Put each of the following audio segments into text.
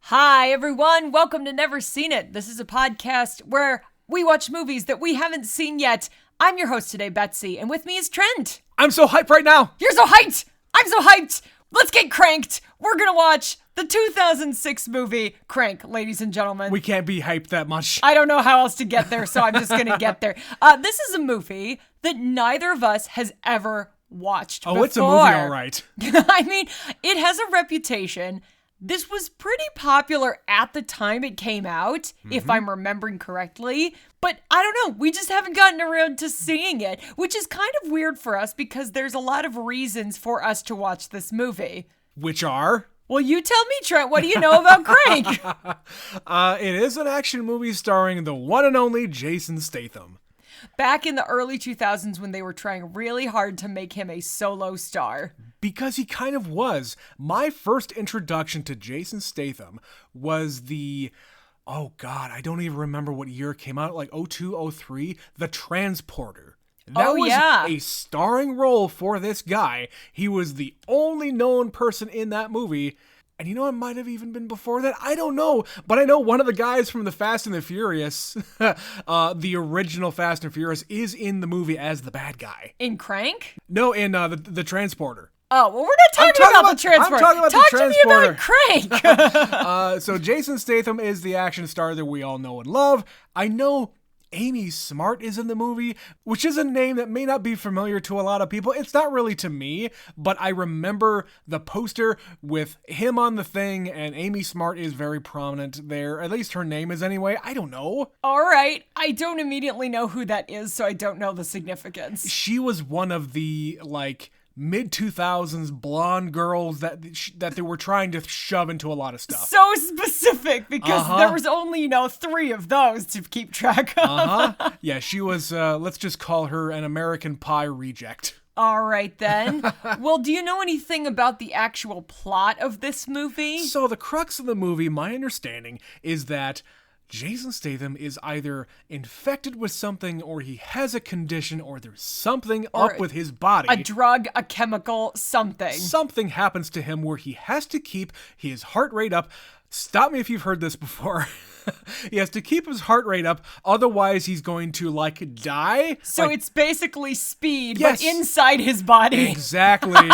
Hi, everyone. Welcome to Never Seen It. This is a podcast where we watch movies that we haven't seen yet. I'm your host today, Betsy, and with me is Trent. I'm so hyped right now. You're so hyped. I'm so hyped. Let's get cranked. We're going to watch the 2006 movie Crank, ladies and gentlemen. We can't be hyped that much. I don't know how else to get there, so I'm just going to get there. This is a movie that neither of us has ever watched before. It's a movie, all right. I mean, it has a reputation. This was pretty popular at the time it came out, if I'm remembering correctly. But I don't know, we just haven't gotten around to seeing it, which is kind of weird for us because there's a lot of reasons for us to watch this movie. Which are? Well, you tell me, Trent, what do you know about Crank? It is an action movie starring the one and only Jason Statham. Back in the early 2000s when they were trying really hard to make him a solo star. Because he kind of was. My first introduction to Jason Statham was I don't even remember what year it came out, like 02, 03, The Transporter. That was a starring role for this guy. He was the only known person in that movie. And you know, it might have even been before that. I don't know. But I know one of the guys from the Fast and the Furious, the original Fast and Furious, is in the movie as the bad guy. In Crank? No, in the Transporter. Oh, well, we're not talking about the Transporter. I'm talking about Talk the Transporter. to me about Crank. So Jason Statham is the action star that we all know and love. I know Amy Smart is in the movie, which is a name that may not be familiar to a lot of people. It's not really to me, but I remember the poster with him on the thing, and Amy Smart is very prominent there. At least her name is anyway. I don't know. All right. I don't immediately know who that is, so I don't know the significance. She was one of the, mid-2000s blonde girls that they were trying to shove into a lot of stuff. So specific, because there was only, 3 of those to keep track of. Yeah, she was, let's just call her an American Pie reject. All right, then. Well, do you know anything about the actual plot of this movie? So the crux of the movie, my understanding, is that Jason Statham is either infected with something, or he has a condition, or there's something up with his body. A drug, a chemical, something. Something happens to him where he has to keep his heart rate up. Stop me if you've heard this before. He has to keep his heart rate up, otherwise he's going to, die. So it's basically Speed, yes, but inside his body. Exactly.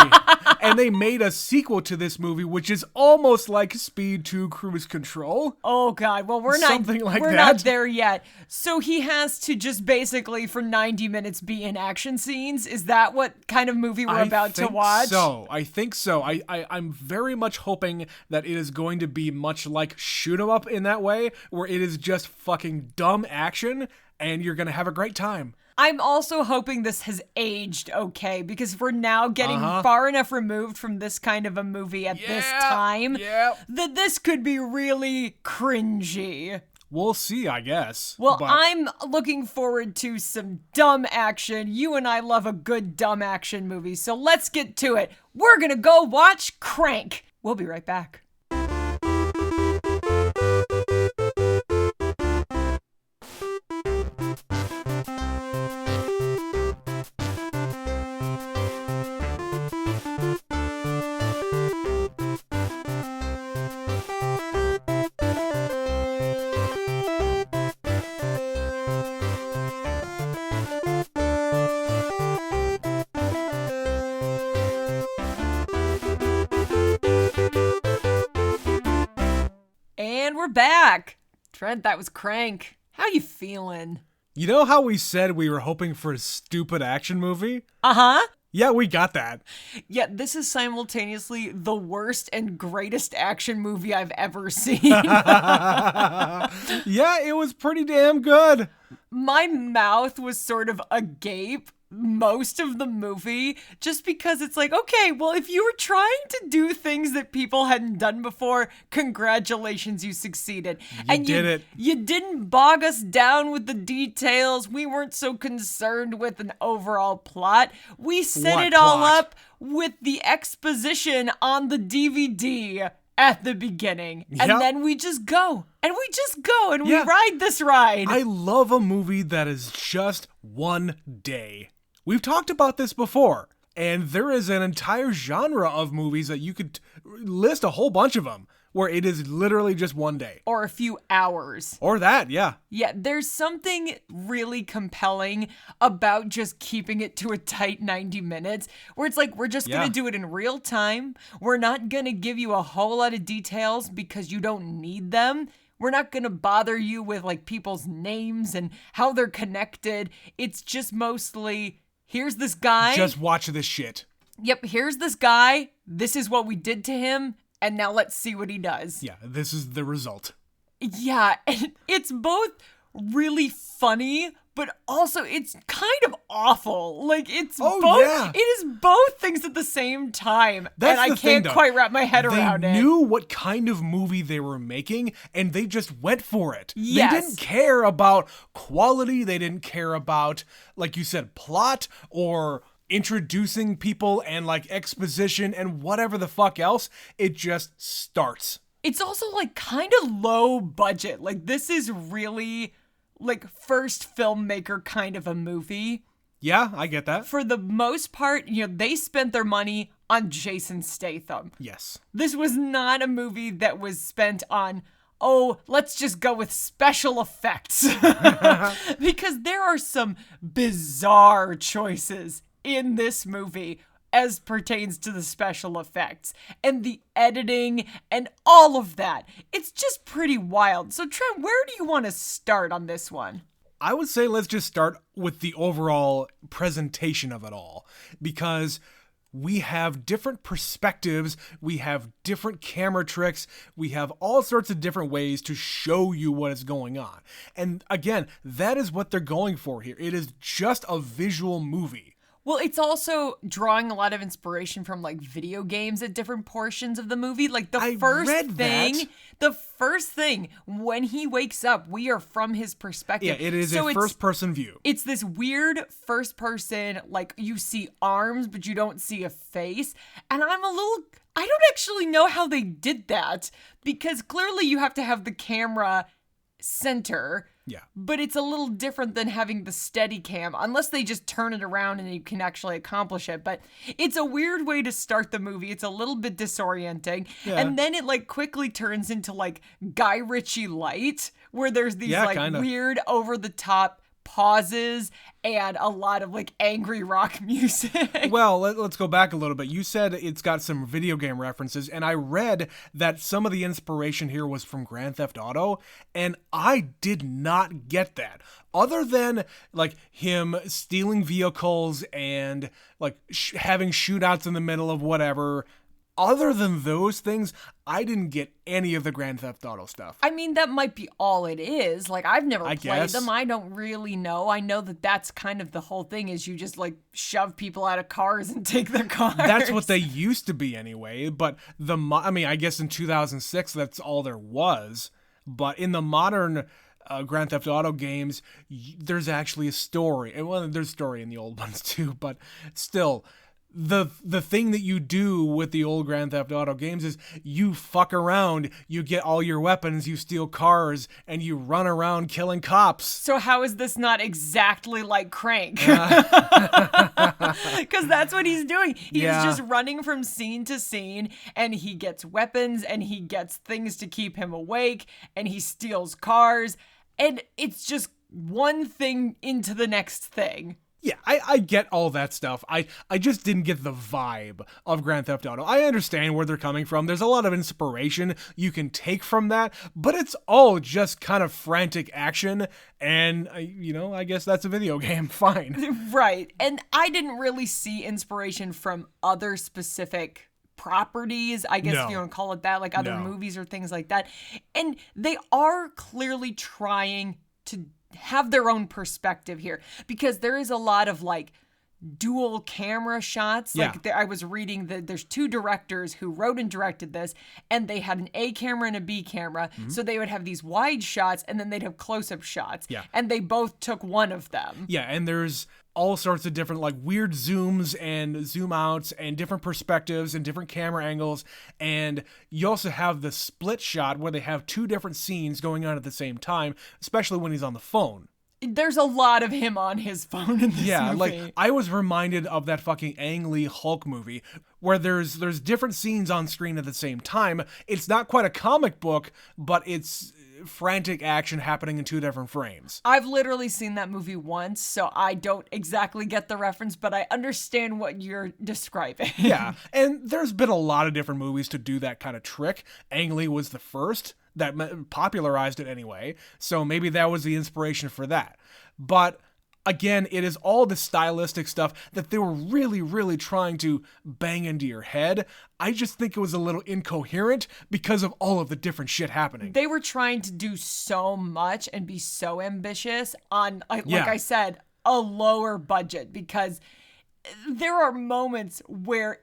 And they made a sequel to this movie, which is almost like Speed 2 Cruise Control. Oh, God. Well, we're not there yet. So he has to just basically, for 90 minutes, be in action scenes? Is that what kind of movie we're about to watch? I think so. I'm very much hoping that it is going to be much like Shoot 'em Up in that way, where it is just fucking dumb action, and you're gonna have a great time. I'm also hoping this has aged okay, because we're now getting far enough removed from this kind of a movie at this time that this could be really cringy. We'll see, I guess. Well, I'm looking forward to some dumb action. You and I love a good dumb action movie, so let's get to it. We're gonna go watch Crank. We'll be right back. We're back. Trent, that was Crank. How you feeling? You know how we said we were hoping for a stupid action movie? Uh-huh. Yeah, we got that. Yeah, this is simultaneously the worst and greatest action movie I've ever seen. Yeah, it was pretty damn good. My mouth was sort of agape most of the movie, just because it's like, okay, well, if you were trying to do things that people hadn't done before, congratulations, you succeeded. You did it. You didn't bog us down with the details. We weren't so concerned with an overall plot. We set it all up with the exposition on the DVD at the beginning. And then we just go. And we ride this ride. I love a movie that is just one day. We've talked about this before, and there is an entire genre of movies that you could list a whole bunch of them, where it is literally just one day. Or a few hours. Or that, yeah. Yeah, there's something really compelling about just keeping it to a tight 90 minutes, where it's like, we're just going to do it in real time. We're not going to give you a whole lot of details because you don't need them. We're not going to bother you with like people's names and how they're connected. It's just mostly, here's this guy. Just watch this shit. Yep, here's this guy. This is what we did to him. And now let's see what he does. Yeah, this is the result. Yeah, and it's both really funny, but also it's kind of awful. Like, it's both. Yeah. It is both things at the same time. That's and I can't quite wrap my head around it. They knew what kind of movie they were making, and they just went for it. Yes. They didn't care about quality. They didn't care about, like you said, plot or introducing people and like exposition and whatever the fuck else. It just starts. It's also like kind of low budget. Like, this is really like first filmmaker kind of a movie. Yeah, I get that. For the most part, they spent their money on Jason Statham. Yes. This was not a movie that was spent on, oh, let's just go with special effects. Because there are some bizarre choices in this movie as pertains to the special effects and the editing and all of that. It's just pretty wild. So Trent, where do you want to start on this one? I would say let's just start with the overall presentation of it all, because we have different perspectives, we have different camera tricks, we have all sorts of different ways to show you what is going on. And again, that is what they're going for here. It is just a visual movie. Well, it's also drawing a lot of inspiration from like video games at different portions of the movie. Like the first thing when he wakes up, we are from his perspective. Yeah, it is a first person view. It's this weird first person, like you see arms, but you don't see a face. And I don't actually know how they did that, because clearly you have to have the camera center. Yeah. But it's a little different than having the steady cam, unless they just turn it around and you can actually accomplish it. But it's a weird way to start the movie. It's a little bit disorienting. Yeah. And then it like quickly turns into like Guy Ritchie light, where there's these weird over the top pauses and a lot of like angry rock music. Well, let's go back a little bit. You said it's got some video game references, and I read that some of the inspiration here was from Grand Theft Auto, and I did not get that. Other than like him stealing vehicles and like having shootouts in the middle of whatever. Other than those things, I didn't get any of the Grand Theft Auto stuff. I mean, that might be all it is. Like, I've never played them. I don't really know. I know that that's kind of the whole thing, is you just, like, shove people out of cars and take their cars. That's what they used to be anyway. But I guess in 2006, that's all there was. But in the modern Grand Theft Auto games, there's actually a story. And well, there's a story in the old ones too, but still. The thing that you do with the old Grand Theft Auto games is you fuck around, you get all your weapons, you steal cars, and you run around killing cops. So how is this not exactly like Crank? Because that's what he's doing. He's just running from scene to scene, and he gets weapons, and he gets things to keep him awake, and he steals cars, and it's just one thing into the next thing. Yeah, I get all that stuff. I just didn't get the vibe of Grand Theft Auto. I understand where they're coming from. There's a lot of inspiration you can take from that, but it's all just kind of frantic action, and, I guess that's a video game. Fine. Right, and I didn't really see inspiration from other specific properties, I guess if you want to call it that, like other movies or things like that. And they are clearly trying to have their own perspective here, because there is a lot of like dual camera shots. Like I was reading that there's two directors who wrote and directed this, and they had an A camera and a B camera. Mm-hmm. So they would have these wide shots, and then they'd have close-up shots. Yeah. And they both took one of them. Yeah, and there's all sorts of different like weird zooms and zoom outs and different perspectives and different camera angles. And you also have the split shot where they have two different scenes going on at the same time, especially when he's on the phone. There's a lot of him on his phone in this movie. Like I was reminded of that fucking Ang Lee Hulk movie where there's different scenes on screen at the same time. It's not quite a comic book, but it's frantic action happening in two different frames. I've literally seen that movie once, so I don't exactly get the reference, but I understand what you're describing. Yeah, and there's been a lot of different movies to do that kind of trick. Ang Lee was the first that popularized it anyway, so maybe that was the inspiration for that. But again, it is all the stylistic stuff that they were really, really trying to bang into your head. I just think it was a little incoherent because of all of the different shit happening. They were trying to do so much and be so ambitious on, like I said, a lower budget, because there are moments where,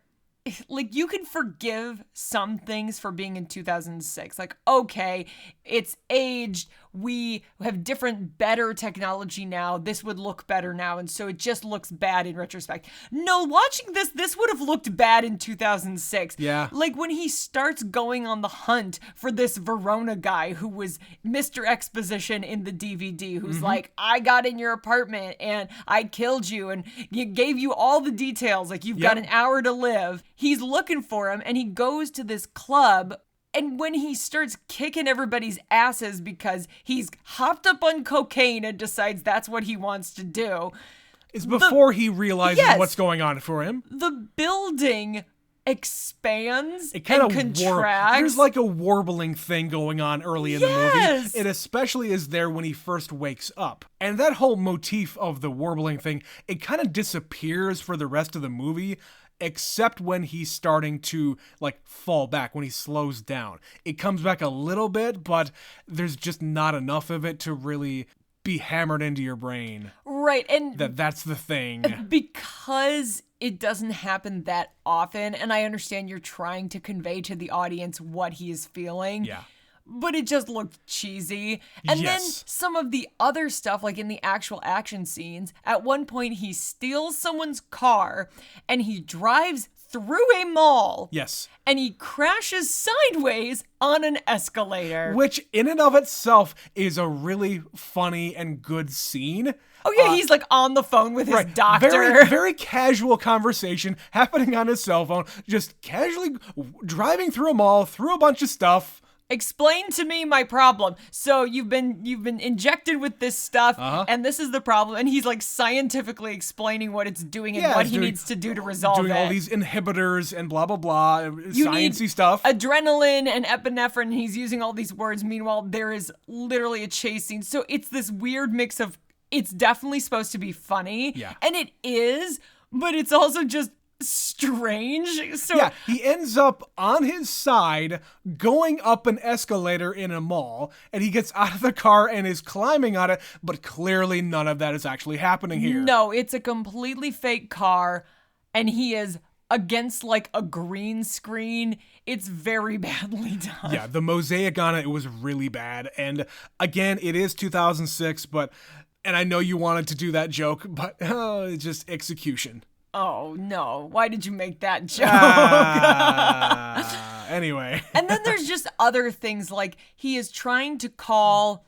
like, you can forgive some things for being in 2006. Like, okay, it's aged. We have different, better technology now. This would look better now. And so it just looks bad in retrospect. No, watching this would have looked bad in 2006. Yeah. Like when he starts going on the hunt for this Verona guy who was Mr. Exposition in the DVD, who's like, I got in your apartment and I killed you and gave you all the details. Like, you've got an hour to live. He's looking for him and he goes to this club. And when he starts kicking everybody's asses because he's hopped up on cocaine and decides that's what he wants to do. It's before he realizes what's going on for him. The building expands it kind and of contracts. There's like a warbling thing going on early in the movie. It especially is there when he first wakes up. And that whole motif of the warbling thing, it kind of disappears for the rest of the movie, except when he's starting to like fall back, when he slows down. It comes back a little bit, but there's just not enough of it to really be hammered into your brain. Right, and that's the thing. Because it doesn't happen that often, and I understand you're trying to convey to the audience what he is feeling. Yeah. But it just looked cheesy. And then some of the other stuff, like in the actual action scenes, at one point he steals someone's car and he drives through a mall. Yes. And he crashes sideways on an escalator. Which in and of itself is a really funny and good scene. Oh yeah, he's like on the phone with his doctor. Very, very casual conversation happening on his cell phone, just casually driving through a mall, through a bunch of stuff. Explain to me my problem. So you've been injected with this stuff, and this is the problem. And he's like scientifically explaining what it's doing and what he needs to do to resolve it. Doing all these inhibitors and blah, blah, blah, sciencey stuff. Adrenaline and epinephrine. He's using all these words. Meanwhile, there is literally a chase scene. So it's this weird mix of, it's definitely supposed to be funny. Yeah. And it is, but it's also just strange. So yeah, he ends up on his side going up an escalator in a mall, and he gets out of the car and is climbing on it, but clearly none of that is actually happening here. No, it's a completely fake car, and he is against like a green screen. It's very badly done. Yeah, the mosaic on it was really bad. And again, it is 2006, and I know you wanted to do that joke, but it's just execution. Oh, no. Why did you make that joke? Anyway. And then there's just other things, like he is trying to call,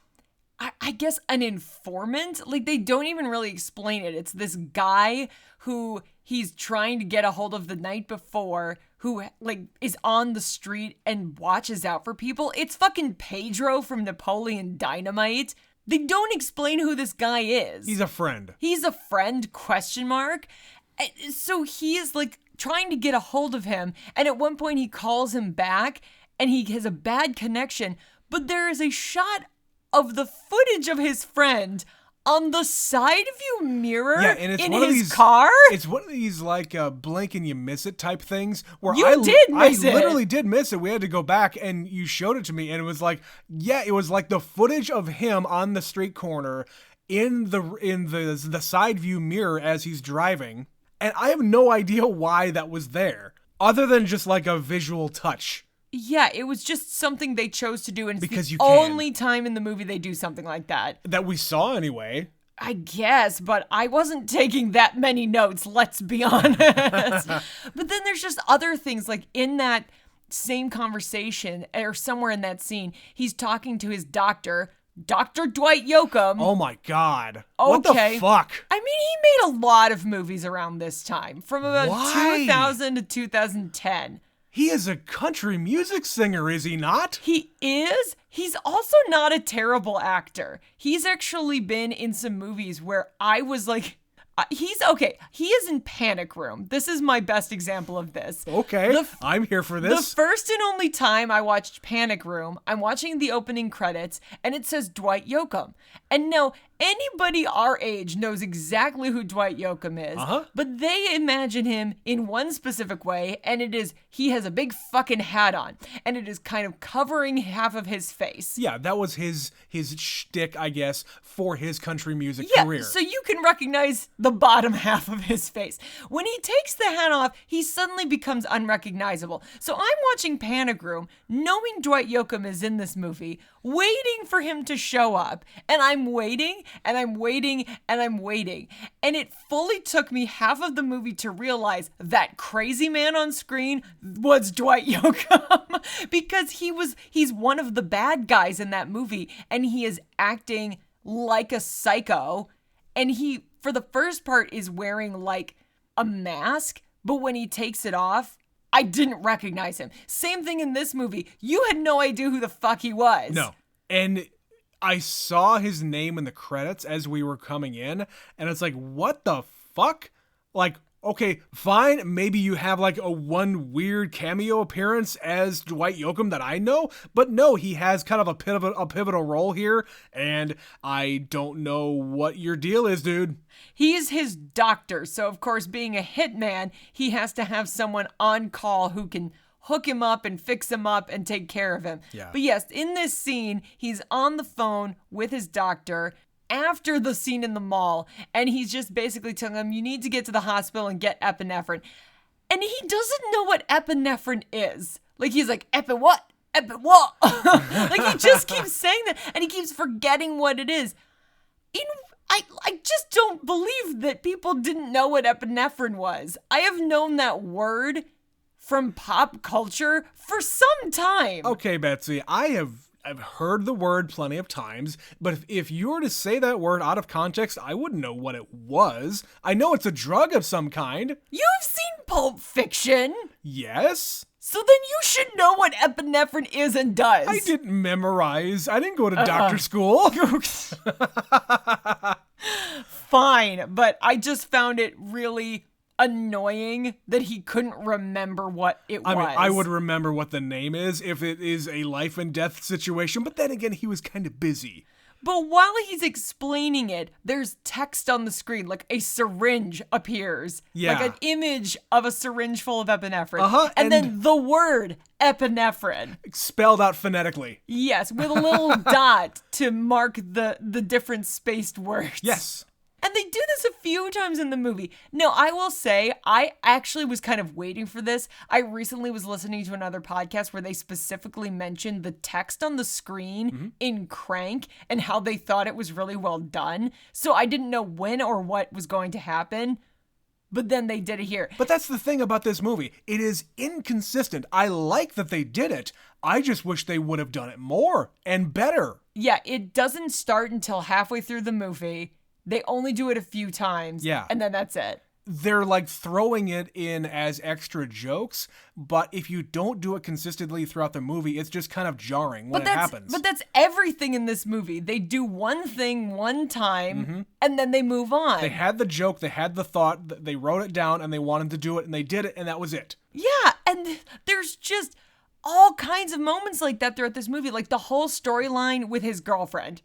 I guess, an informant. Like, they don't even really explain it. It's this guy who he's trying to get a hold of the night before, who, like, is on the street and watches out for people. It's fucking Pedro from Napoleon Dynamite. They don't explain who this guy is. He's a friend. He's a friend, ? So he is like trying to get a hold of him, and at one point he calls him back and he has a bad connection, but there is a shot of the footage of his friend on the side view mirror in his car. It's one of these like blink and you miss it type things where I literally did miss it. We had to go back and you showed it to me, and it was like, it was like the footage of him on the street corner in the side view mirror as he's driving. And I have no idea why that was there, other than just like a visual touch. Yeah, it was just something they chose to do, and it's because the only time in the movie they do something like that. That we saw anyway. I guess, but I wasn't taking that many notes, let's be honest. But then there's just other things, like in that same conversation, or somewhere in that scene, he's talking to his doctor, Dr. Dwight Yoakam. Oh my God. Okay. What the fuck? I mean, he made a lot of movies around this time, from about Why? 2000 to 2010. He is a country music singer, is he not? He is. He's also not a terrible actor. He's actually been in some movies where I was like, he's okay. He is in Panic Room. This is my best example of this. Okay, I'm here for this. The first and only time I watched Panic Room, I'm watching the opening credits, and it says Dwight Yoakam. And now, anybody our age knows exactly who Dwight Yoakam is, but they imagine him in one specific way, and it is, he has a big fucking hat on, and it is kind of covering half of his face. Yeah, that was his shtick, I guess, for his country music career. So you can recognize the bottom half of his face. When he takes the hat off, he suddenly becomes unrecognizable. So I'm watching Panic Room, knowing Dwight Yoakam is in this movie, waiting for him to show up, and I'm waiting, and I'm waiting, and I'm waiting. And it fully took me half of the movie to realize that crazy man on screen was Dwight Yoakam because he's one of the bad guys in that movie, and he is acting like a psycho, and he, for the first part, is wearing like a mask, but when he takes it off, I didn't recognize him. Same thing in this movie. You had no idea who the fuck he was. No. And I saw his name in the credits as we were coming in, and it's like, what the fuck? Like, okay, fine, maybe you have like a one weird cameo appearance as Dwight Yoakam that I know, but no, he has kind of a pivotal role here, and I don't know what your deal is, dude. He's his doctor, so of course, being a hitman, he has to have someone on call who can hook him up and fix him up and take care of him. Yeah. But yes, in this scene, he's on the phone with his doctor after the scene in the mall, and he's just basically telling him, you need to get to the hospital and get epinephrine. And he doesn't know what epinephrine is. Like, he's like, epi what? Epi what? Like, he just keeps saying that, and he keeps forgetting what it is. I just don't believe that people didn't know what epinephrine was. I have known that word from pop culture for some time. Okay, Betsy, I've heard the word plenty of times, but if you were to say that word out of context, I wouldn't know what it was. I know it's a drug of some kind. You've seen Pulp Fiction. Yes. So then you should know what epinephrine is and does. I didn't memorize. I didn't go to doctor school. Fine, but I just found it really annoying that he couldn't remember what it was. I mean, I would remember what the name is if it is a life and death situation, but then again, he was kind of busy. But while he's explaining it, there's text on the screen, like a syringe appears. Yeah. Like an image of a syringe full of epinephrine. And then the word epinephrine. Spelled out phonetically. Yes, with a little dot to mark the different spaced words. Yes. And they do this a few times in the movie. No, I will say, I actually was kind of waiting for this. I recently was listening to another podcast where they specifically mentioned the text on the screen in Crank and how they thought it was really well done. So I didn't know when or what was going to happen. But then they did it here. But that's the thing about this movie. It is inconsistent. I like that they did it. I just wish they would have done it more and better. Yeah, it doesn't start until halfway through the movie. They only do it a few times. Yeah. And then that's it. They're like throwing it in as extra jokes, but if you don't do it consistently throughout the movie, it's just kind of jarring when it happens. But that's everything in this movie. They do one thing one time, and then they move on. They had the joke, they had the thought, they wrote it down, and they wanted to do it, and they did it, and that was it. Yeah, and there's just all kinds of moments like that throughout this movie, like the whole storyline with his girlfriend.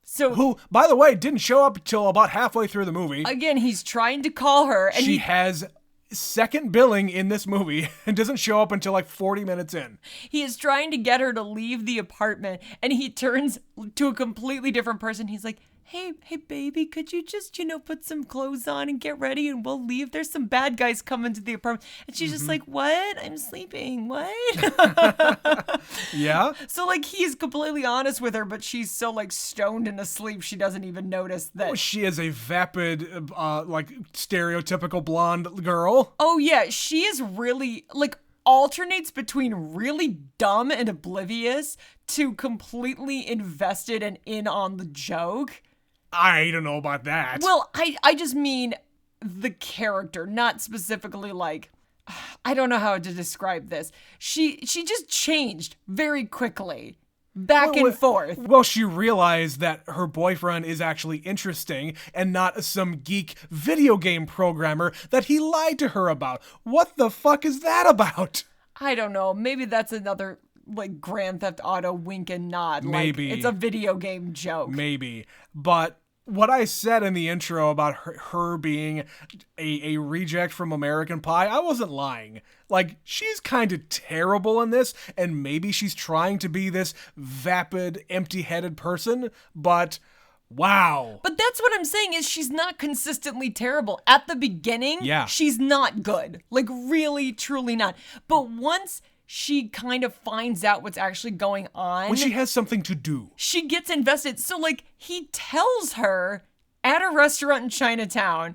So, who, by the way, didn't show up until about halfway through the movie. Again, he's trying to call her, and she has second billing in this movie and doesn't show up until like 40 minutes in. He is trying to get her to leave the apartment, and he turns to a completely different person. He's like, hey baby, could you just, put some clothes on and get ready and we'll leave? There's some bad guys coming to the apartment. And she's just like, what? I'm sleeping. What? Yeah. So like he's completely honest with her, but she's so like stoned and asleep she doesn't even notice that. Oh, she is a vapid, like stereotypical blonde girl. Oh yeah, she is really like alternates between really dumb and oblivious to completely invested and in on the joke. I don't know about that. Well, I just mean the character, not specifically like, I don't know how to describe this. She just changed very quickly. Back and forth. Well, she realized that her boyfriend is actually interesting and not some geek video game programmer that he lied to her about. What the fuck is that about? I don't know. Maybe that's another like Grand Theft Auto wink and nod. Maybe. Like, it's a video game joke. Maybe. But what I said in the intro about her being a reject from American Pie, I wasn't lying. Like, she's kind of terrible in this, and maybe she's trying to be this vapid, empty-headed person, but wow. But that's what I'm saying is she's not consistently terrible. At the beginning, she's not good. Like, really, truly not. But once she kind of finds out what's actually going on. When she has something to do. She gets invested. So, like, he tells her at a restaurant in Chinatown,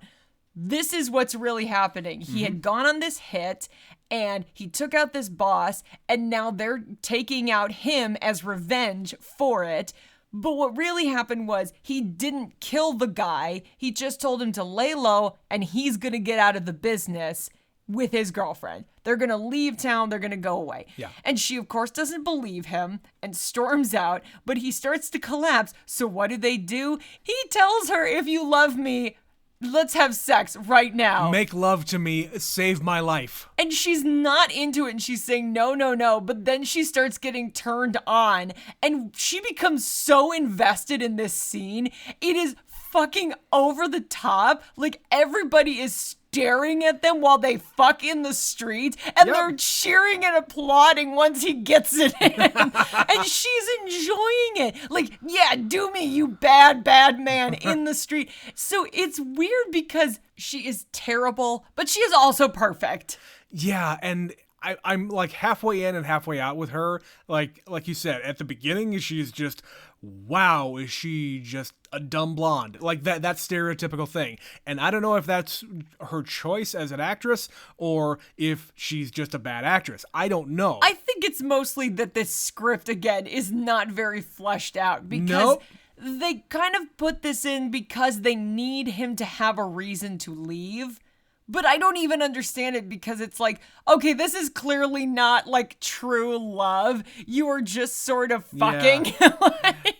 this is what's really happening. He had gone on this hit, and he took out this boss, and now they're taking out him as revenge for it. But what really happened was he didn't kill the guy. He just told him to lay low, and he's going to get out of the business with his girlfriend. They're going to leave town. They're going to go away. Yeah. And she, of course, doesn't believe him and storms out, but he starts to collapse. So what do? He tells her, if you love me, let's have sex right now. Make love to me. Save my life. And she's not into it, and she's saying, no, no, no. But then she starts getting turned on, and she becomes so invested in this scene. It is fucking over the top. Like, everybody is staring at them while they fuck in the street, and they're cheering and applauding once he gets it in. And she's enjoying it. Like, yeah, do me, you bad, bad man in the street. So it's weird because she is terrible, but she is also perfect. Yeah, and I'm like halfway in and halfway out with her. Like you said, at the beginning, she's just, wow, is she just a dumb blonde? Like that stereotypical thing. And I don't know if that's her choice as an actress or if she's just a bad actress. I don't know. I think it's mostly that this script, again, is not very fleshed out because they kind of put this in because they need him to have a reason to leave. But I don't even understand it because it's like, okay, this is clearly not like true love. You are just sort of fucking.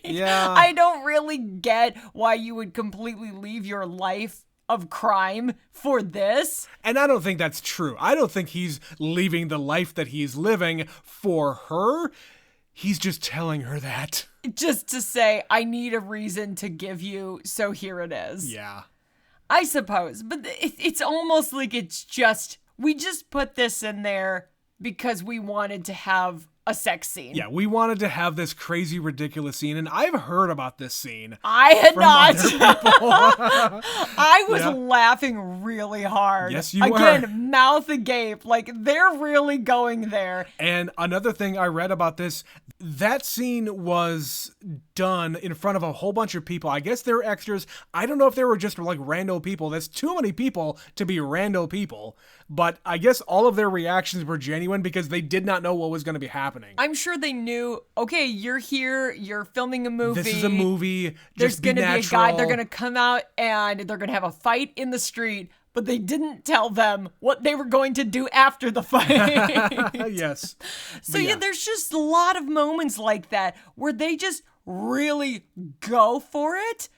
Yeah. I don't really get why you would completely leave your life of crime for this. And I don't think that's true. I don't think he's leaving the life that he's living for her. He's just telling her that. Just to say, I need a reason to give you, so here it is. Yeah. I suppose, but it's almost like we just put this in there because we wanted to have a sex scene. Yeah, we wanted to have this crazy, ridiculous scene, and I've heard about this scene. I had not. Other people. I was laughing really hard. Yes, you were. Again, mouth agape. Like, they're really going there. And another thing I read about this, that scene was done in front of a whole bunch of people. I guess they were extras. I don't know if they were just like rando people. That's too many people to be rando people. But I guess all of their reactions were genuine because they did not know what was going to be happening. I'm sure they knew, okay, you're here, you're filming a movie. This is a movie. There's going to be a guy, they're going to come out and they're going to have a fight in the street, but they didn't tell them what they were going to do after the fight. Yes. So yeah, there's just a lot of moments like that where they just really go for it.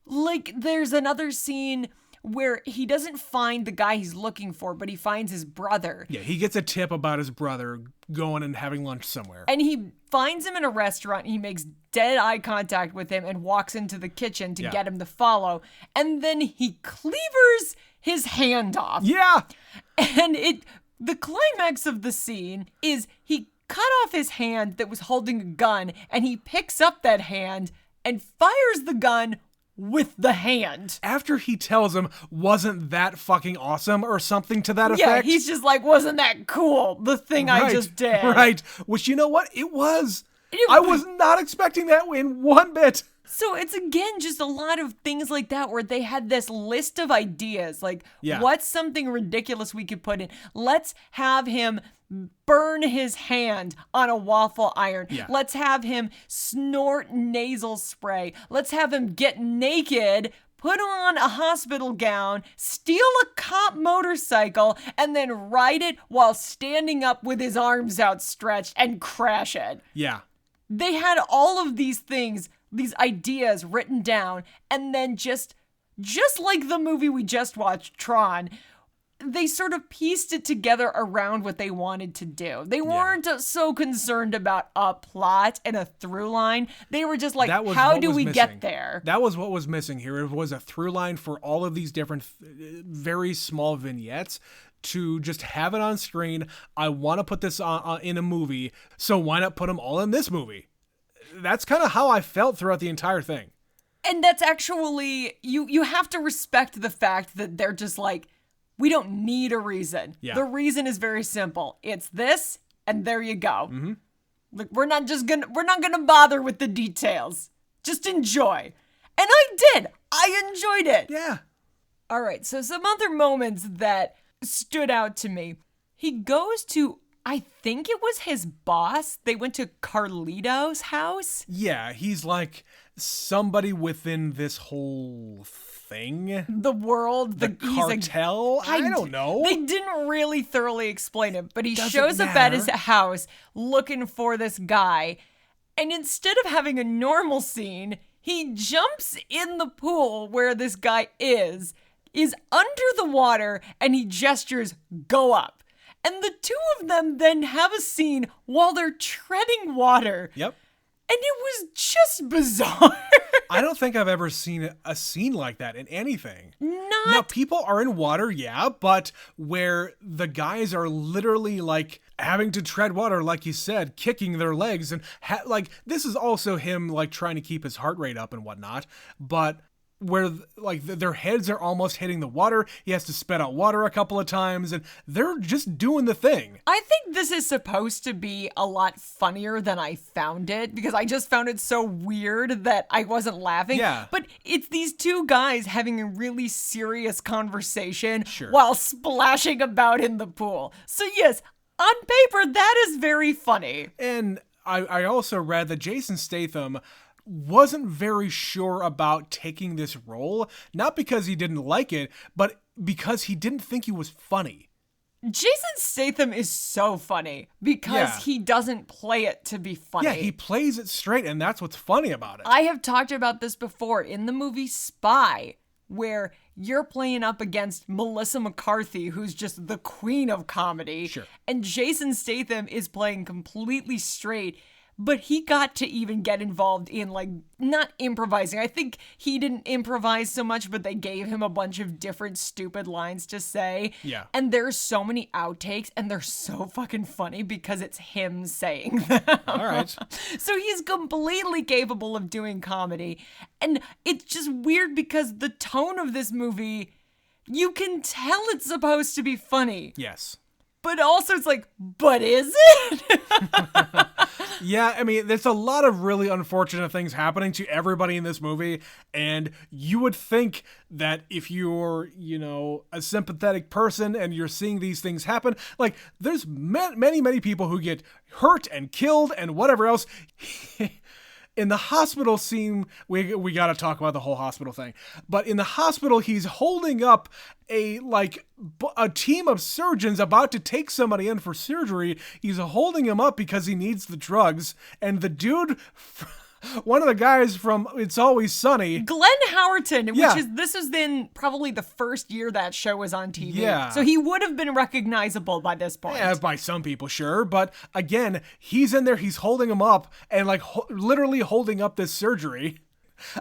Like, there's another scene where he doesn't find the guy he's looking for, but he finds his brother. Yeah, he gets a tip about his brother going and having lunch somewhere. And he finds him in a restaurant. He makes dead eye contact with him and walks into the kitchen to get him to follow. And then he cleavers his hand off. Yeah. And the climax of the scene is he cut off his hand that was holding a gun, and he picks up that hand and fires the gun with the hand. After he tells him, wasn't that fucking awesome or something to that effect? Yeah, he's just like, wasn't that cool, the thing I just did? Right, which you know what? It was. I was not expecting that in one bit. So it's, again, just a lot of things like that where they had this list of ideas. Like, Yeah. what's something ridiculous we could put in? Let's have him burn his hand on a waffle iron. Yeah. Let's have him snort nasal spray. Let's have him get naked, put on a hospital gown, steal a cop motorcycle, and then ride it while standing up with his arms outstretched and crash it. Yeah. They had all of these things, these ideas written down, and then just like the movie we just watched, Tron, they sort of pieced it together around what they wanted to do. They weren't so concerned about a plot and a through line. They were just like, how do we get there? That was what was missing here. It was a through line for all of these different, very small vignettes to just have it on screen. I want to put this in a movie, so why not put them all in this movie? That's kind of how I felt throughout the entire thing. And that's actually, you have to respect the fact that they're just like, we don't need a reason. Yeah. The reason is very simple. It's this, and there you go. Mm-hmm. Look, we're not gonna bother with the details. Just enjoy. And I did. I enjoyed it. Yeah. All right, so some other moments that stood out to me. He goes to, I think it was his boss. They went to Carlito's house. Yeah, he's like somebody within this whole thing. The world, the cartel. I don't know. They didn't really thoroughly explain it, but he Doesn't shows up at matter. his house looking for this guy. And instead of having a normal scene, he jumps in the pool where this guy is under the water, and he gestures, go up. And the two of them then have a scene while they're treading water. Yep. And it was just bizarre. I don't think I've ever seen a scene like that in anything. Not. Now, people are in water, yeah, but where the guys are literally like having to tread water, like you said, kicking their legs, and like this is also him like trying to keep his heart rate up and whatnot, but where like their heads are almost hitting the water, he has to spit out water a couple of times, and they're just doing the thing. I think this is supposed to be a lot funnier than I found it, because I just found it so weird that I wasn't laughing. Yeah. But it's these two guys having a really serious conversation Sure. while splashing about in the pool. So yes, on paper, that is very funny. And I also read that Jason Statham wasn't very sure about taking this role, not because he didn't like it, but because he didn't think he was funny. Jason Statham is so funny because he doesn't play it to be funny. Yeah, he plays it straight, and that's what's funny about it. I have talked about this before in the movie Spy, where you're playing up against Melissa McCarthy, who's just the queen of comedy. Sure. And Jason Statham is playing completely straight. But he got to even get involved in, like, not improvising. I think he didn't improvise so much, but they gave him a bunch of different stupid lines to say. Yeah. And there's so many outtakes, and they're so fucking funny because it's him saying them. All right. So he's completely capable of doing comedy. And it's just weird because the tone of this movie, you can tell it's supposed to be funny. Yes. But also it's like, but is it? Yeah, I mean, there's a lot of really unfortunate things happening to everybody in this movie, and you would think that if you're, a sympathetic person and you're seeing these things happen, like, there's many people who get hurt and killed and whatever else. In the hospital scene, we got to talk about the whole hospital thing. But in the hospital, he's holding up a team of surgeons about to take somebody in for surgery. He's holding him up because he needs the drugs. And the dude, one of the guys from It's Always Sunny, Glenn Howerton, Yeah. this is then probably the first year that show was on TV. Yeah. So he would have been recognizable by this point. yeah, by some people, sure. But again, he's in there, he's holding him up and like literally holding up this surgery.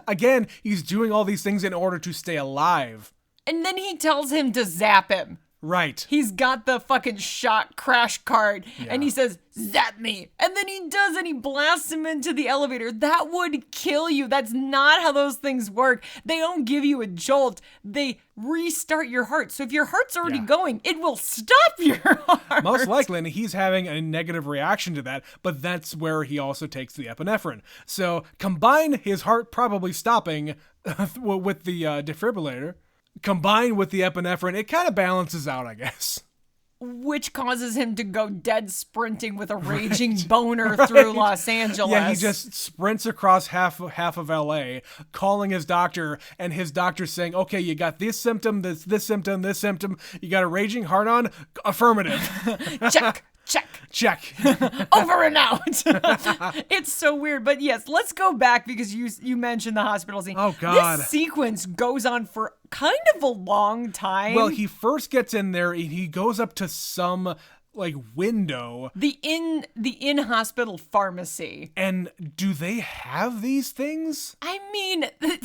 Again, he's doing all these things in order to stay alive. And then he tells him to zap him. Right. He's got the fucking shot crash cart, and he says, "Zap me." And then he does, and he blasts him into the elevator. That would kill you. That's not how those things work. They don't give you a jolt. They restart your heart. So if your heart's already going, it will stop your heart. Most likely, and he's having a negative reaction to that, but that's where he also takes the epinephrine. So combine his heart probably stopping with the defibrillator, combined with the epinephrine, it kind of balances out, I guess. Which causes him to go dead sprinting with a raging boner through Los Angeles. Yeah, he just sprints across half of LA, calling his doctor, and his doctor's saying, "Okay, you got this symptom, this symptom, this symptom. You got a raging heart on? Affirmative." Check. Over and out. It's so weird. But yes, let's go back because you mentioned the hospital scene. Oh, God. This sequence goes on for kind of a long time. Well, he first gets in there and he goes up to some window. The in-hospital pharmacy. And do they have these things? I mean, they're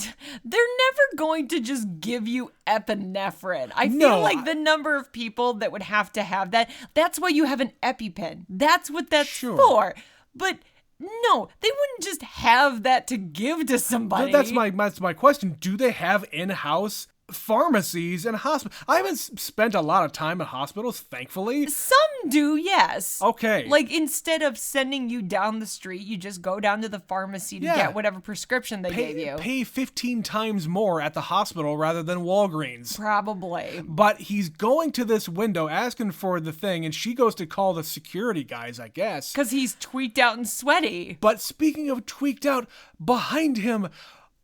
never going to just give you epinephrine. I feel like the number of people that would have to have that, that's why you have an EpiPen. That's what that's for. But no, they wouldn't just have that to give to somebody. That's my question. Do they have in-house pharmacies and hospitals? I haven't spent a lot of time in hospitals, thankfully. Some do, yes. Okay. Like, instead of sending you down the street, you just go down to the pharmacy to get whatever prescription they gave you. Pay 15 times more at the hospital rather than Walgreens. Probably. But he's going to this window asking for the thing, and she goes to call the security guys, I guess. Because he's tweaked out and sweaty. But speaking of tweaked out, behind him,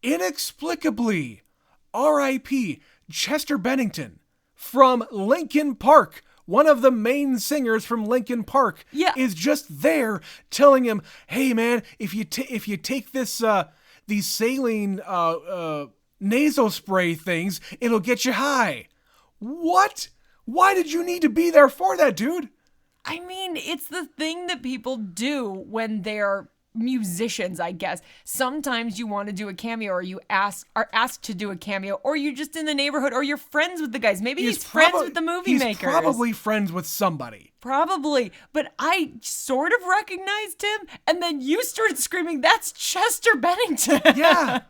inexplicably, R.I.P. Chester Bennington from Linkin Park, one of the main singers from Linkin Park, is just there telling him, "Hey man, if you take this these saline nasal spray things, it'll get you high." What? Why did you need to be there for that, dude? I mean, it's the thing that people do when they're musicians, I guess. Sometimes you want to do a cameo, or you are asked to do a cameo, or you're just in the neighborhood, or you're friends with the guys. Maybe he's friends with the movie makers. He's probably friends with somebody. Probably. But I sort of recognized him, and then you started screaming, "That's Chester Bennington." Yeah.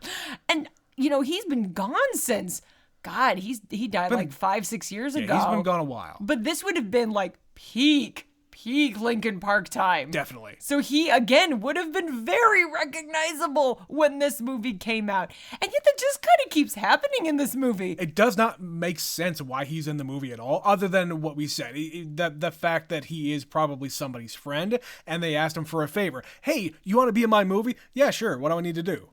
And, he's been gone since, God, he died 5-6 years ago. He's been gone a while. But this would have been peak Linkin Park time. Definitely. So he, again, would have been very recognizable when this movie came out. And yet that just kind of keeps happening in this movie. It does not make sense why he's in the movie at all, other than what we said. The fact that he is probably somebody's friend, and they asked him for a favor. "Hey, you want to be in my movie?" "Yeah, sure. What do I need to do?"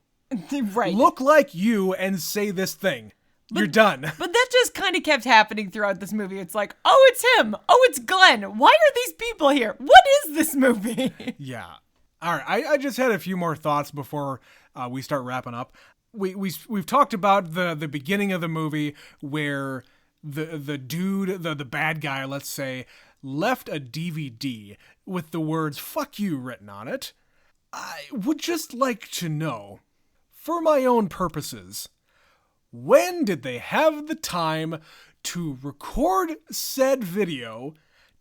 Right. "Look like you and say this thing." You're done. But that just kind of kept happening throughout this movie. It's like, oh, it's him. Oh, it's Glenn. Why are these people here? What is this movie? Yeah. All right. I just had a few more thoughts before we start wrapping up. We've talked about the beginning of the movie where the dude, the bad guy, let's say, left a DVD with the words "fuck you" written on it. I would just like to know, for my own purposes, when did they have the time to record said video,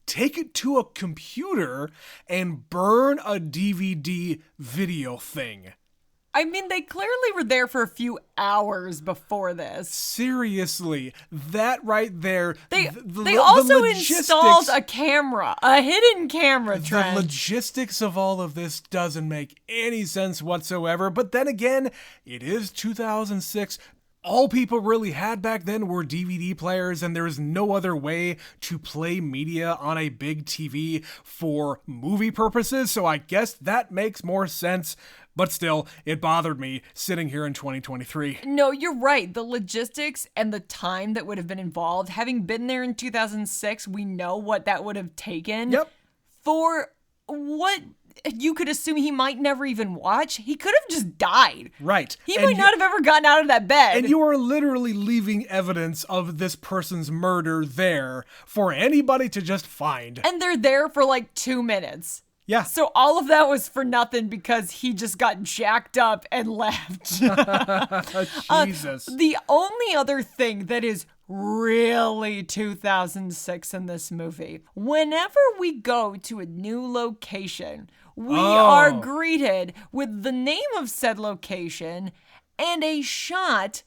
take it to a computer, and burn a DVD video thing? I mean, they clearly were there for a few hours before this. Seriously, that right there. They also installed a camera, a hidden camera, Trent. The logistics of all of this doesn't make any sense whatsoever. But then again, it is 2006. All people really had back then were DVD players, and there was no other way to play media on a big TV for movie purposes, so I guess that makes more sense. But still, it bothered me sitting here in 2023. No, you're right. The logistics and the time that would have been involved, having been there in 2006, we know what that would have taken. Yep. For what you could assume he might never even watch. He could have just died. Right. He might not have ever gotten out of that bed. And you are literally leaving evidence of this person's murder there for anybody to just find. And they're there for 2 minutes. Yeah. So all of that was for nothing because he just got jacked up and left. Jesus. The only other thing that is really 2006 in this movie. Whenever we go to a new location, we are greeted with the name of said location and a screenshot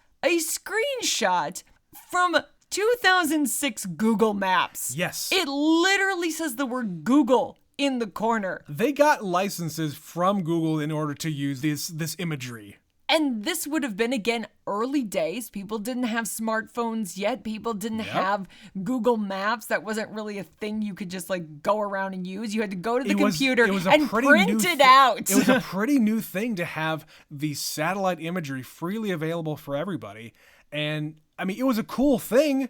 from 2006 Google Maps. Yes. It literally says the word Google in the corner. They got licenses from Google in order to use this imagery. And this would have been, again, early days. People didn't have smartphones yet. People didn't have Google Maps. That wasn't really a thing you could just like go around and use. You had to go to the computer and print it out. It was a pretty new thing to have the satellite imagery freely available for everybody. And I mean, it was a cool thing.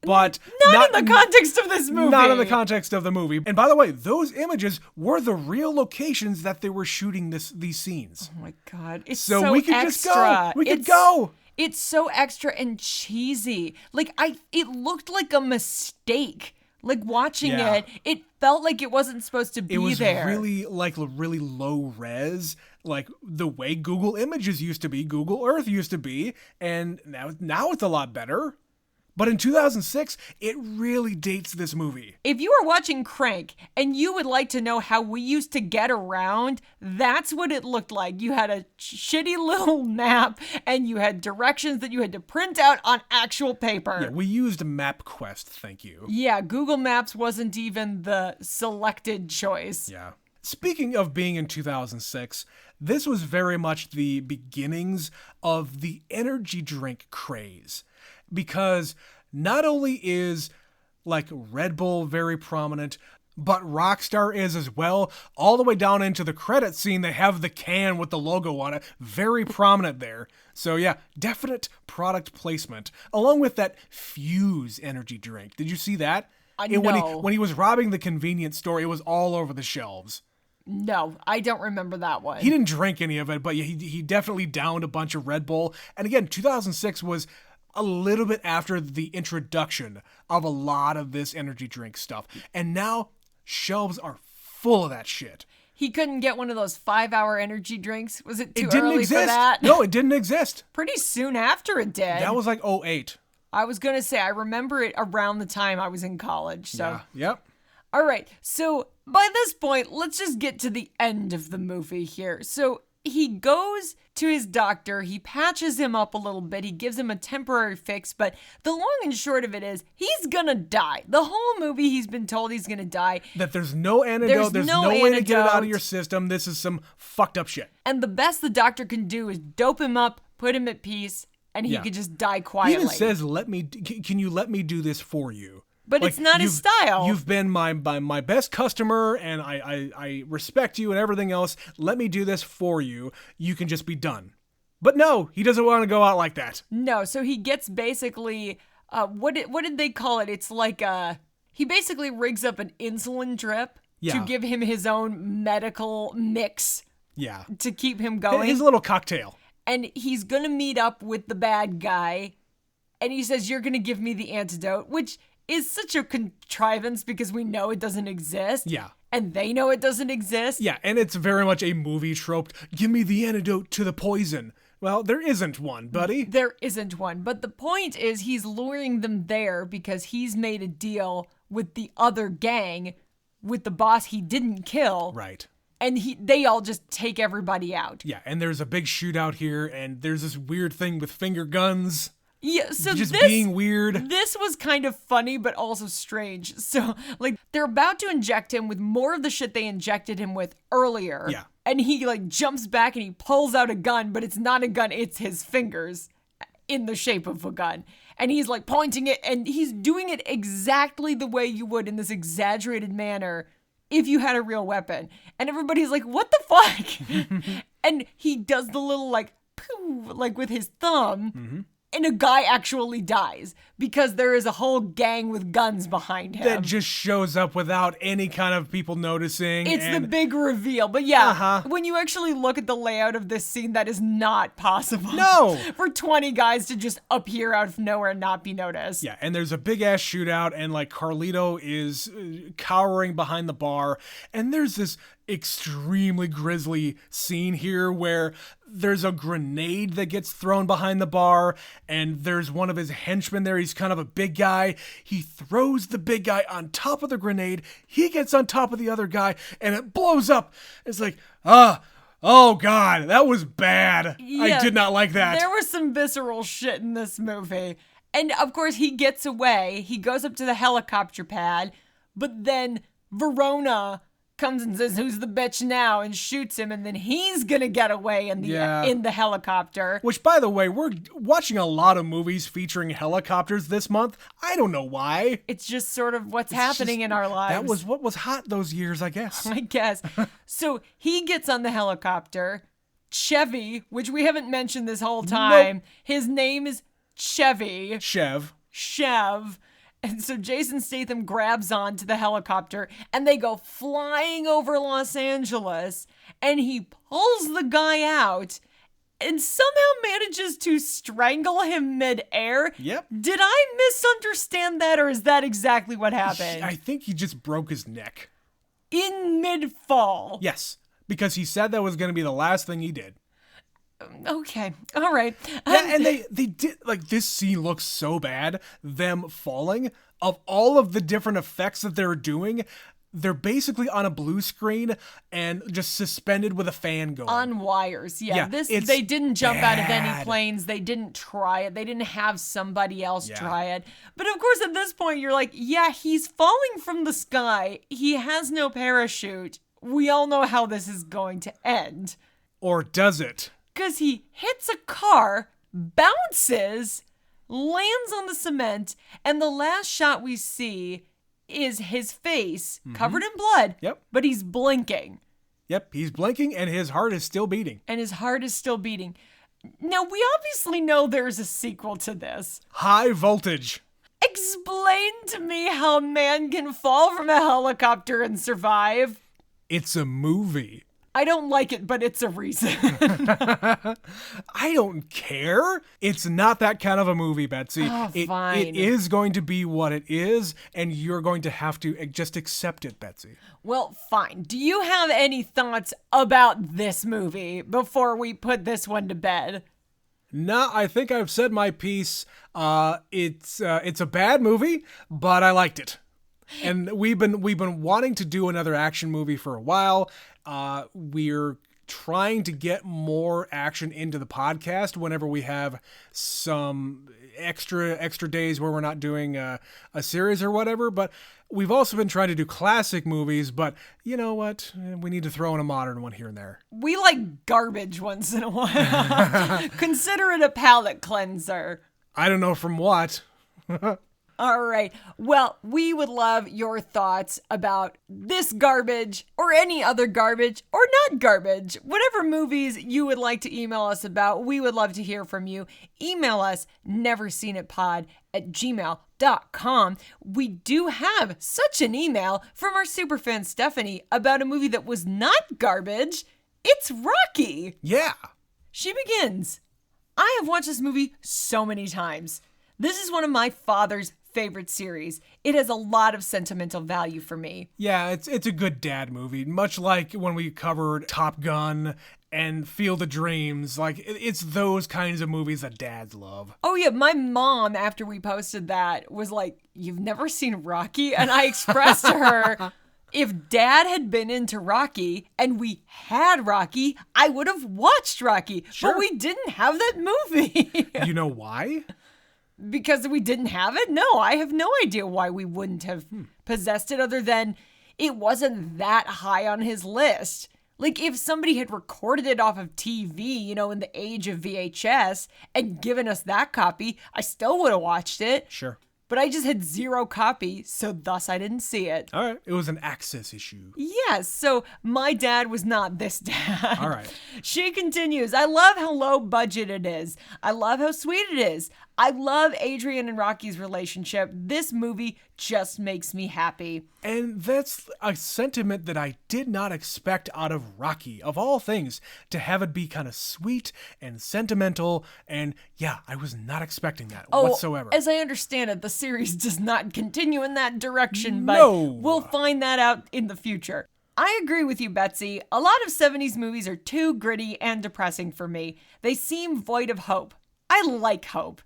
But not in the context of this movie. Not in the context of the movie. And by the way, those images were the real locations that they were shooting these scenes. Oh my God. It's so we could extra. just go. We could go. It's so extra and cheesy. Like it looked like a mistake. Like watching it felt like it wasn't supposed to be there. It was really low res, like the way Google Images used to be, Google Earth used to be, and now it's a lot better. But in 2006, it really dates this movie. If you are watching Crank and you would like to know how we used to get around, that's what it looked like. You had a shitty little map and you had directions that you had to print out on actual paper. Yeah, we used MapQuest, thank you. Yeah, Google Maps wasn't even the selected choice. Yeah. Speaking of being in 2006, this was very much the beginnings of the energy drink craze. Because not only is like Red Bull very prominent, but Rockstar is as well. All the way down into the credit scene, they have the can with the logo on it. Very prominent there. So yeah, definite product placement. Along with that Fuse energy drink. Did you see that? No. When he was robbing the convenience store, it was all over the shelves. No, I don't remember that one. He didn't drink any of it, but he definitely downed a bunch of Red Bull. And again, 2006 was a little bit after the introduction of a lot of this energy drink stuff. And now shelves are full of that shit. He couldn't get one of those 5-hour energy drinks? Was it too early for that? No, it didn't exist. Pretty soon after it did. That was like 2008. I was going to say, I remember it around the time I was in college. So. Yeah. Yep. All right. So by this point, let's just get to the end of the movie here. So he goes to his doctor, he patches him up a little bit, he gives him a temporary fix, but the long and short of it is, he's gonna die. The whole movie he's been told he's gonna die. That there's no antidote, there's no way to get it out of your system, this is some fucked up shit. And the best the doctor can do is dope him up, put him at peace, and he could just die quietly. He even says, can you let me do this for you? But like, it's not his style. You've been my best customer, and I respect you and everything else. Let me do this for you. You can just be done. But no, he doesn't want to go out like that. No, so he gets basically, what did they call it? It's like he basically rigs up an insulin drip to give him his own medical mix. Yeah. To keep him going. His little cocktail. And he's gonna meet up with the bad guy, and he says, "You're gonna give me the antidote," which is such a contrivance because we know it doesn't exist. Yeah. And they know it doesn't exist. Yeah, and it's very much a movie trope. Give me the antidote to the poison. Well, there isn't one, buddy. There isn't one. But the point is he's luring them there because he's made a deal with the other gang, with the boss he didn't kill. Right. And they all just take everybody out. Yeah, and there's a big shootout here, and there's this weird thing with finger guns. Yeah, so just being weird. This was kind of funny, but also strange. So, like, they're about to inject him with more of the shit they injected him with earlier. Yeah. And he, like, jumps back and he pulls out a gun, but it's not a gun, it's his fingers in the shape of a gun. And he's, like, pointing it, and he's doing it exactly the way you would in this exaggerated manner if you had a real weapon. And everybody's like, what the fuck? And he does the little, like, poo, like, with his thumb. Mm-hmm. And a guy actually dies because there is a whole gang with guns behind him. That just shows up without any kind of people noticing. It's the big reveal. But yeah, when you actually look at the layout of this scene, that is not possible. No! For 20 guys to just appear out of nowhere and not be noticed. Yeah, and there's a big-ass shootout, and, like, Carlito is cowering behind the bar, and there's this extremely grisly scene here where there's a grenade that gets thrown behind the bar, and there's one of his henchmen there. He's kind of a big guy. He throws the big guy on top of the grenade. He gets on top of the other guy, and it blows up. It's like, oh God, that was bad. Yeah, I did not like that. There was some visceral shit in this movie. And of course, he gets away. He goes up to the helicopter pad, but then Verona comes and says, "Who's the bitch now?" and shoots him, and then he's gonna get away in the helicopter. Which, by the way, we're watching a lot of movies featuring helicopters this month. I don't know why. It's just sort of what's happening in our lives. That was what was hot those years, I guess. I guess. So he gets on the helicopter. Chevy, which we haven't mentioned this whole time. Nope. His name is Chevy. Chev. And so Jason Statham grabs onto the helicopter and they go flying over Los Angeles, and he pulls the guy out and somehow manages to strangle him midair. Yep. Did I misunderstand that, or is that exactly what happened? I think he just broke his neck. In mid-fall. Yes, because he said that was going to be the last thing he did. Okay. All right. Yeah, and they did, like, this scene looks so bad. Them falling, of all of the different effects that they're doing, they're basically on a blue screen and just suspended with a fan going. On wires. Yeah. They didn't jump out of any planes. They didn't try it. They didn't have somebody else try it. But of course, at this point, you're like, yeah, he's falling from the sky. He has no parachute. We all know how this is going to end. Or does it? Because he hits a car, bounces, lands on the cement, and the last shot we see is his face covered in blood. Yep. But he's blinking. Yep, he's blinking and his heart is still beating. Now, we obviously know there's a sequel to this. High Voltage. Explain to me how a man can fall from a helicopter and survive. It's a movie. I don't like it, but it's a reason. I don't care. It's not that kind of a movie, Betsy. Oh, fine. It is going to be what it is, and you're going to have to just accept it, Betsy. Well, fine. Do you have any thoughts about this movie before we put this one to bed? No, I think I've said my piece. It's a bad movie, but I liked it. And we've been wanting to do another action movie for a while. We're trying to get more action into the podcast whenever we have some extra days where we're not doing a series or whatever. But we've also been trying to do classic movies. But you know what? We need to throw in a modern one here and there. We like garbage once in a while. Consider it a palate cleanser. I don't know from what. All right. Well, we would love your thoughts about this garbage or any other garbage or not garbage. Whatever movies you would like to email us about, we would love to hear from you. Email us neverseenitpod@gmail.com. We do have such an email from our superfan Stephanie about a movie that was not garbage. It's Rocky. Yeah. She begins. I have watched this movie so many times. This is one of my father's favorite series. It has a lot of sentimental value for me. Yeah, it's a good dad movie, much like when we covered Top Gun and Field of Dreams. Like, it's those kinds of movies that dads love. Oh yeah, my mom, after we posted that, was like, "You've never seen Rocky?" And I expressed to her, if Dad had been into Rocky and we had Rocky, I would have watched Rocky. Sure. But we didn't have that movie. You know why? Because we didn't have it? No, I have no idea why we wouldn't have possessed it, other than it wasn't that high on his list. Like, if somebody had recorded it off of TV, in the age of VHS, and given us that copy, I still would have watched it. Sure. But I just had 0 copy, so thus I didn't see it. All right. It was an access issue. Yes, so my dad was not this dad. All right. She continues, I love how low budget it is. I love how sweet it is. I love Adrian and Rocky's relationship. This movie just makes me happy. And that's a sentiment that I did not expect out of Rocky, of all things, to have it be kind of sweet and sentimental. And yeah, I was not expecting that whatsoever. As I understand it, the series does not continue in that direction, but No. we'll find that out in the future. I agree with you, Betsy. A lot of 70s movies are too gritty and depressing for me. They seem void of hope. I like hope.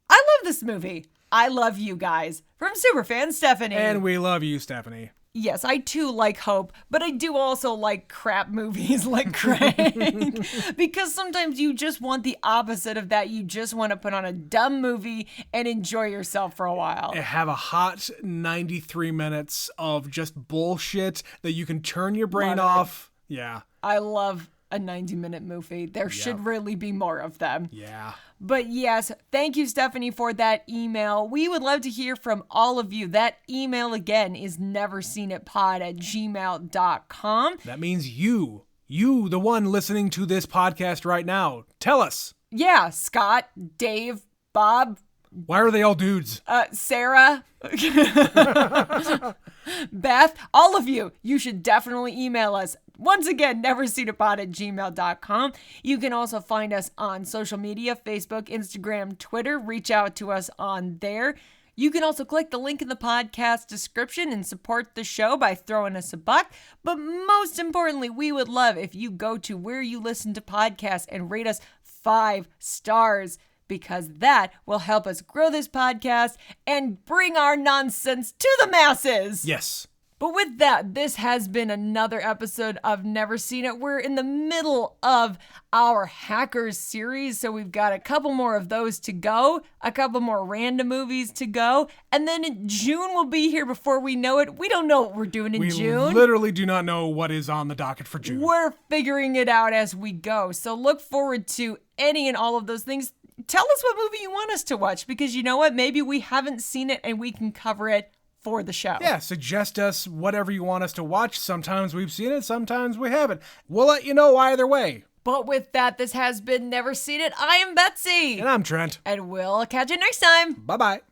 I love this movie. I love you guys. From Superfan Stephanie. And we love you, Stephanie. Yes, I too like hope, but I do also like crap movies like Crank. Because sometimes you just want the opposite of that. You just want to put on a dumb movie and enjoy yourself for a while. Have a hot 93 minutes of just bullshit that you can turn your brain off. Yeah. I love a 90-minute movie. There should really be more of them. Yeah. But yes, thank you, Stephanie, for that email. We would love to hear from all of you. That email, again, is neverseenitpod@gmail.com. That means you, the one listening to this podcast right now. Tell us. Yeah, Scott, Dave, Bob. Why are they all dudes? Sarah, Beth, all of you. You should definitely email us. Once again, neverseenitpod@gmail.com. You can also find us on social media, Facebook, Instagram, Twitter. Reach out to us on there. You can also click the link in the podcast description and support the show by throwing us a buck. But most importantly, we would love if you go to where you listen to podcasts and rate us 5 stars, because that will help us grow this podcast and bring our nonsense to the masses. Yes. But with that, this has been another episode of Never Seen It. We're in the middle of our Hackers series, so we've got a couple more of those to go, a couple more random movies to go, and then June will be here before we know it. We don't know what we're doing in June. We literally do not know what is on the docket for June. We're figuring it out as we go, so look forward to any and all of those things. Tell us what movie you want us to watch, because you know what? Maybe we haven't seen it and we can cover it for the show. Yeah, suggest us whatever you want us to watch. Sometimes we've seen it, sometimes we haven't. We'll let you know either way. But with that, this has been Never Seen It. I am Betsy. And I'm Trent. And we'll catch you next time. Bye-bye.